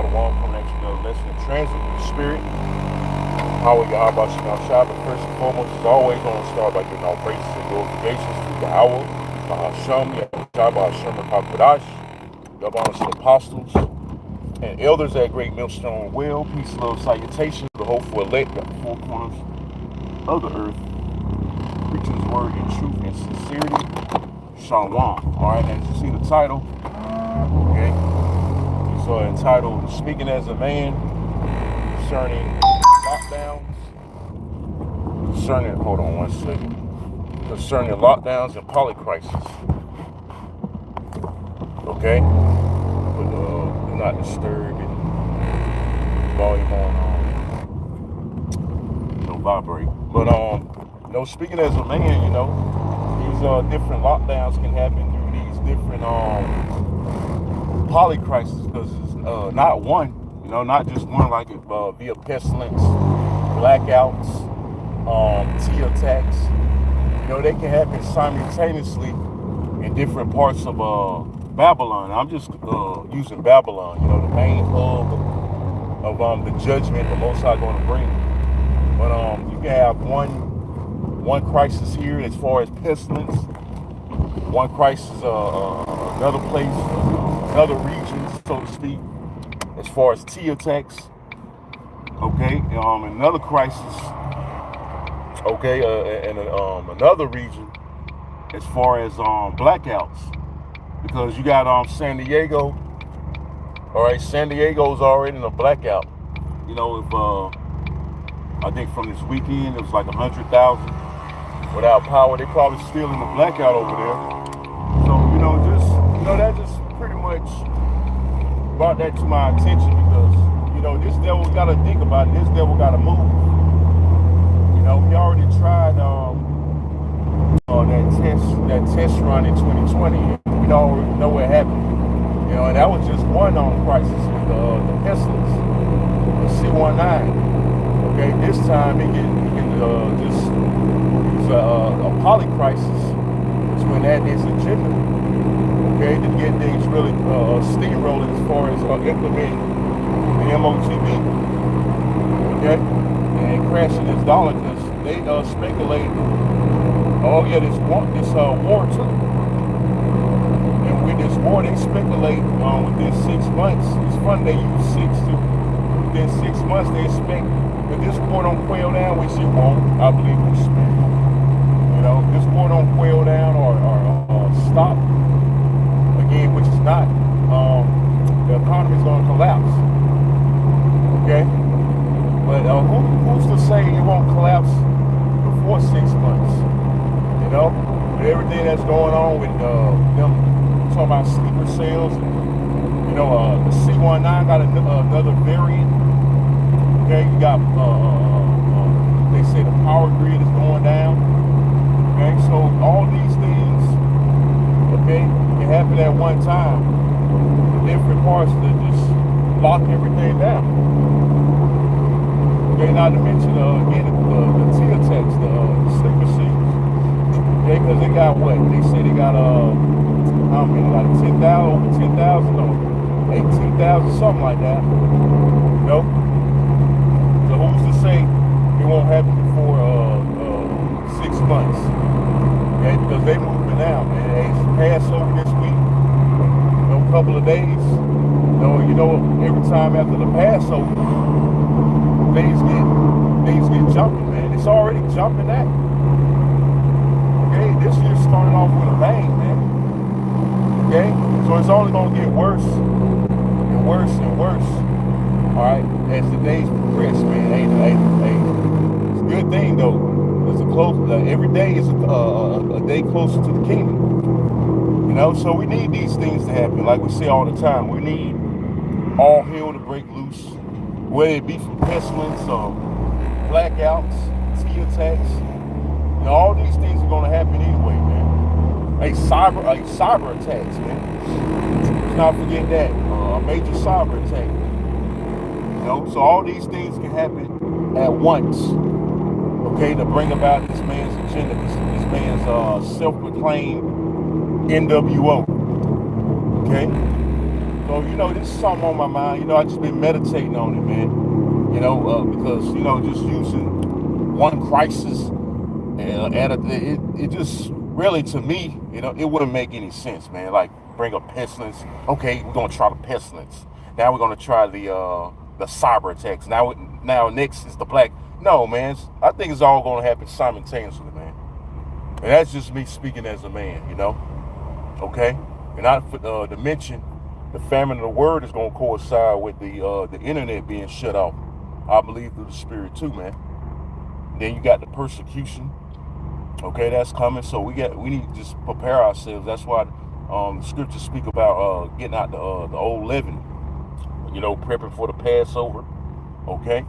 Shalom, coming at you another lesson in transit with the spirit. How we got about Shah, but first and foremost, as always, I want to start by giving all praises and glorifications to the hour, Bahasham, Yahshua, Bahasham, Hakodash, double honors to the apostles and elders at Great Millstone Well. Peace, love, salutations to the hopeful elect at the four corners of the earth, preaching his word in truth and sincerity. Shalom. All right, as you see the title, okay, it's entitled "Speaking as a Man Concerning Lockdowns." Hold on one second. Concerning lockdowns and polycrisis. Okay, but do not disturb it. Volume on, vibrate. But speaking as a man, these different lockdowns can happen through these different polycrisis, because it's not one, not just one, like via pestilence, blackouts, tea attacks. They can happen simultaneously in different parts of Babylon. I'm just using Babylon, the main hub of the judgment the Most High going to bring. But you can have one crisis here as far as pestilence, one crisis another place, another region, so to speak, as far as tea attacks. Okay, another crisis. Okay, and another region as far as blackouts, because you got San Diego. All right, San Diego's already in a blackout. If I think from this weekend it was like 100,000 without power. They probably still in the blackout over there. So that just pretty much brought that to my attention, because this devil got to think about it. This devil got to move. We already tried that test run in 2020. We don't know what happened. And that was just one crisis with the pestilence, the C-19. Okay, this time it can just use a polycrisis between that and his agenda. Okay, to get things really steamrolling as far as implementing the MOTB. Okay, and crashing this dollar, because they speculate. Oh yeah, this war too. And with this war, they speculate within 6 months. It's funny they use within 6 months they expect that this war don't quail down, which it won't. I believe we spent. This war don't quail down or stop again, which is not. The economy is going to collapse. Okay, but who's to say it won't collapse before 6 months? With everything that's going on with them talking about sleeper cells. The C-19 got another variant. Okay, you got they say the power grid is going down. Okay, so all these things, okay, can happen at one time. Different parts that just lock everything down. Okay, not to mention again the tea attacks, the sleeper cells. Okay, because they got what? They say they got how many? Like 10,000, over 10,000, or 18,000, something like that. So who's to say it won't happen before 6 months? Okay, because they moving now, and it's Passover this week. A couple of days. Every time after the Passover, things get jumping, man. It's already jumping at. Okay, this year's starting off with a bang, man. Okay, so it's only gonna get worse and worse and worse. All right, as the days progress, man. Hey, it's a good thing though. It's every day is a day closer to the kingdom. So we need these things to happen, like we say all the time. We need all hell to break loose, whether it be from pestilence or blackouts, tea attacks. All these things are going to happen anyway, man. Cyber attacks, man. Let's not forget that. A major cyber attack. So all these things can happen at once. Okay, to bring about this man's agenda, this man's self-proclaimed NWO. Okay, So, this is something on my mind. I just been meditating on it, man. Because, just using one crisis it just really, to me, it wouldn't make any sense, man. Like, bring up pestilence. Okay, we're gonna try the pestilence. Now we're gonna try the cyber attacks. Now next is the black. No, man. I think it's all gonna happen simultaneously, man. And that's just me speaking as a man, Okay, and not to mention the famine of the word is gonna coincide with the internet being shut off. I believe through the spirit too, man. Then you got the persecution. Okay, that's coming. So we need to just prepare ourselves. That's why the scriptures speak about getting out the old leaven. Prepping for the Passover. Okay,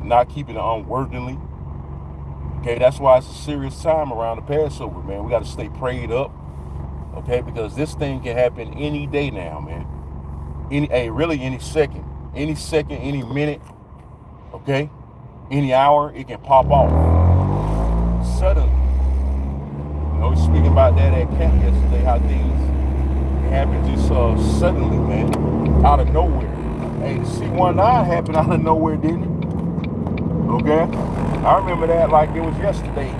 not keeping it unworthily. Okay, that's why it's a serious time around the Passover, man. We got to stay prayed up. Okay, because this thing can happen any day now, man. Really any second, any minute. Okay, any hour it can pop off suddenly. Speaking about that at camp yesterday, how things happen just suddenly, man, out of nowhere. Hey, the C19 happened out of nowhere, didn't it? Okay, I remember that like it was yesterday.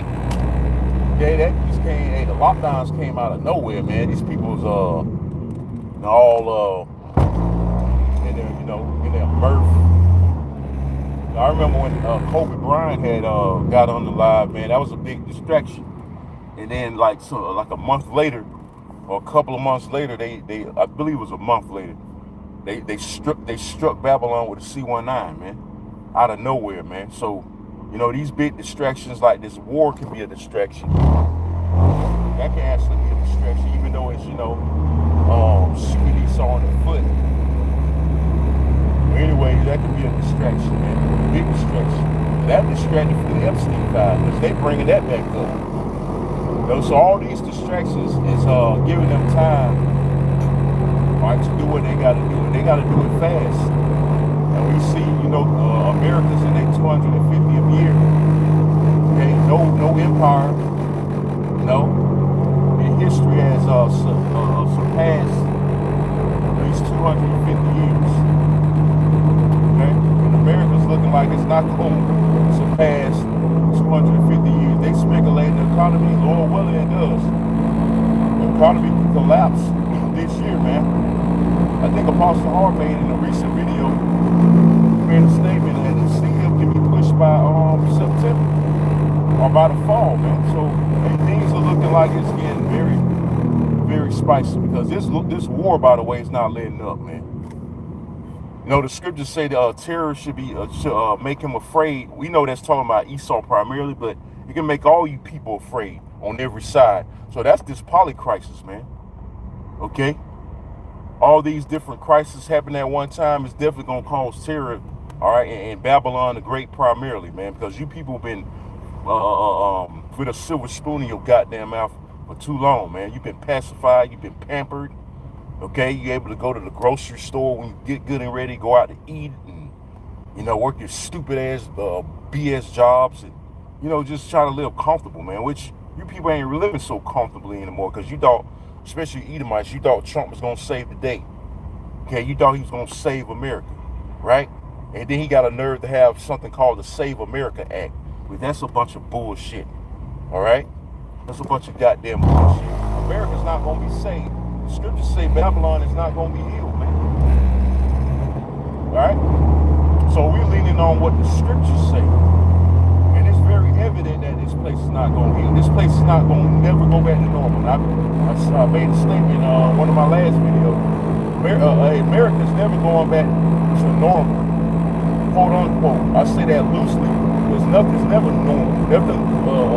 Okay, that just came. Hey, the lockdowns came out of nowhere, man. These people was all in their mirth. I remember when Kobe Bryant had got on the live, man. That was a big distraction. And then like a month later, or a couple of months later, they I believe it was a month later, they struck Babylon with a C19, man, out of nowhere, man. So these big distractions like this war can be a distraction. That can actually be a distraction, even though it's shooting Esau on the foot. Anyway, that can be a distraction, man. Big distraction. That distracted from the Epstein file, because they bringing that back up. So all these distractions is giving them time, right, to do what they got to do, and they got to do it fast. And we see, America's in their 250th year. Okay, no empire, in history has surpassed these 250 years. Okay, and America's looking like it's not going to surpass 250 years. They speculate the economy, Lord willing, it does. The economy can collapse this year, man. I think Apostle Hart made in a recent video, made a statement that the CM can be pushed by September or by the fall, man. So things are looking like it's getting very, very spicy, because this war, by the way, is not letting up, man. The scriptures say that terror should make him afraid. We know that's talking about Esau primarily, but it can make all you people afraid on every side. So that's this polycrisis, man. Okay? All these different crises happening at one time is definitely going to cause terror, all right, and Babylon the Great primarily, man, because you people have been with a silver spoon in your goddamn mouth for too long, man. You've been pacified. You've been pampered. Okay, you're able to go to the grocery store when you get good and ready, go out to eat, and work your stupid ass BS jobs, and just try to live comfortable, man. Which you people ain't living so comfortably anymore, because you thought, especially Edomites, you thought Trump was gonna save the day. Okay, you thought he was gonna save America, right? And then he got a nerve to have something called the Save America Act. But that's a bunch of bullshit. All right, that's a bunch of goddamn bullshit. America's not gonna be saved. The scriptures say Babylon is not going to be healed, man. All right? So we're leaning on what the scriptures say. And it's very evident that this place is not going to heal. This place is not going to never go back to normal. I made a statement on one of my last videos. America's never going back to normal, quote unquote. I say that loosely, because nothing's never normal. Nothing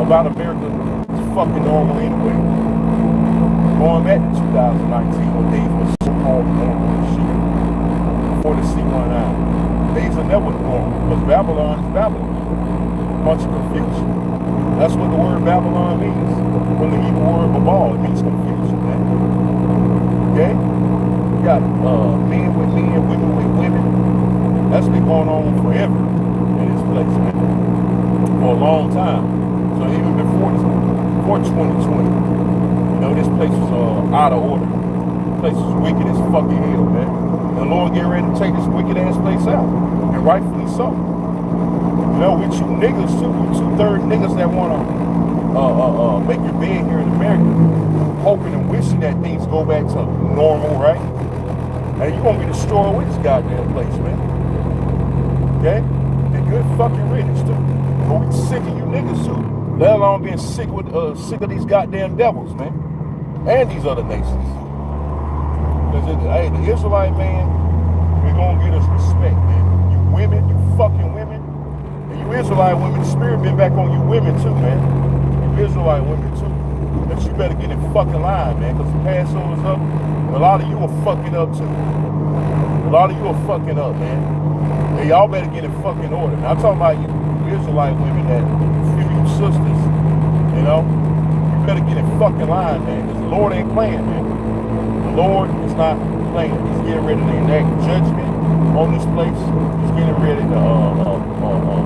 about America is fucking normal anyway. Going back to 2019, when things were so-called normal and shit, before the C19, things are never normal, because Babylon is Babylon. A bunch of confusion. That's what the word Babylon means. From the Hebrew word Babal, it means confusion, man. Okay? You got men with men, women with women. That's been going on forever in this place, man. For a long time. So even before 2020. This place was out of order. place is wicked as fucking hell, man. And the Lord get ready to take this wicked ass place out. And rightfully so. You know, with you niggas too, you 2/3 niggas that wanna make your bed here in America, hoping and wishing that things go back to normal, right? And you're gonna be destroyed with this goddamn place, man. Okay? And good fucking riddance too. But we sick of you niggas too. Let alone being sick of these goddamn devils, man. And these other nations. Because hey, the Israelite man, we're gonna get us respect, man. You women, you fucking women. And you Israelite women, the spirit been back on you women too, man. You Israelite women too. But you better get in fucking line, man, because the Passover's up. And a lot of you are fucking up too. A lot of you are fucking up, man. And y'all better get in fucking order. Now, I'm talking about you Israelite women that feel you sisters, you know? You better get in fucking line, man, because the Lord ain't playing, man. The Lord is not playing. He's getting ready to enact judgment on this place. He's getting ready to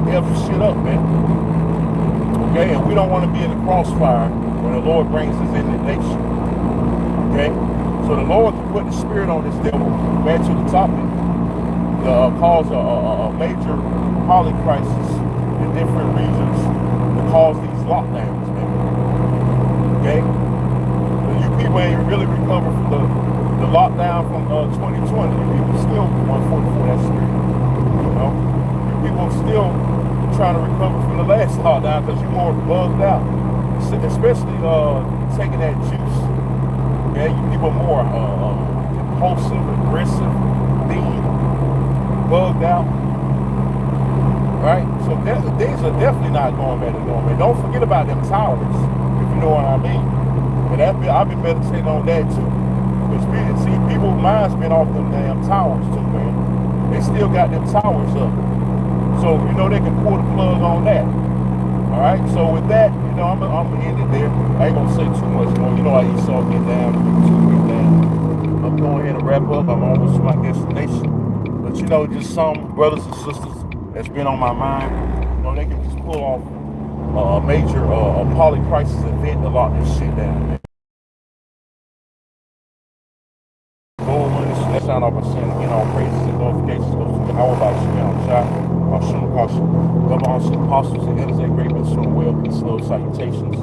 F shit up, man. Okay, and we don't want to be in the crossfire when the Lord brings us in the nation. Okay, so the Lord can put the spirit on this devil. Back to the topic, cause a major polycrisis in different regions to cause these lockdowns, man. Okay, so you people ain't really recovered from the lockdown from 2020. You people still 144 that spirit. You know, you people still trying to recover from the last lockdown because you're more bugged out, especially taking that juice. Okay, you people more impulsive, aggressive, mean, bugged out. Right? So things are definitely not going back to normal. Don't forget about them towers, if you know what I mean. And I've been meditating on that too. Because see, people's minds been off them damn towers too, man. They still got them towers up. So, you know, they can pull the plug on that. All right? So with that, you know, I'm going to end it there. I ain't going to say too much more. You know how Esau get down, get down. I'm going ahead and wrap up. I'm almost to my destination. But, you know, just some brothers and sisters that's been on my mind, you know, they can just pull off a major polycrisis event to lock this shit down, man. Let's sound off by saying, again, all praises and glorifications goes to our about you now, child. I'm shooting caution. Love all apostles and elders and great men, showing well, peace, love, salutations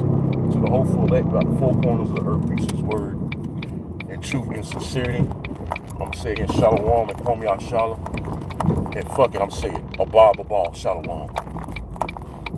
to the hopeful elect about the four corners of the earth, preach his word in truth and sincerity. I'm going to say again, shalom and call me out, shalom. And fuck it, I'm saying, a ball, shalom.